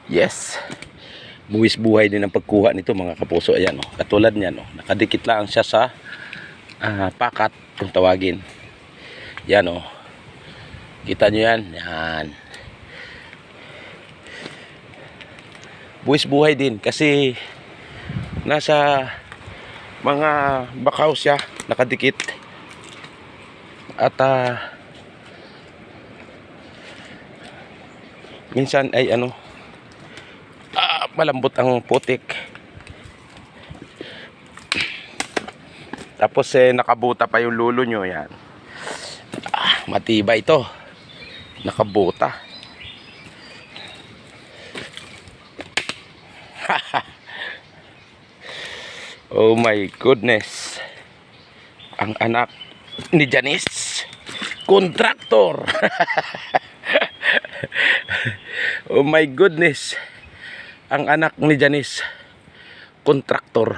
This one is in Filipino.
Yes. Buwis buhay din ang pagkuha nito mga kapuso. Ayan oh. Katulad niyan oh. Nakadikit lang siya sa pakat kung tawagin. Yan oh. Kita nyo yan. Yan. Buwis buhay din kasi nasa mga bakaw siya nakadikit. At minsan ay malambot ang putik. Tapos nakabuta pa yung lulo nyo. Yan. Matibay ito. Nakabuta. Oh my goodness. Ang anak ni Janice, kontraktor. Oh my goodness. Ang anak ni Janice, kontraktor.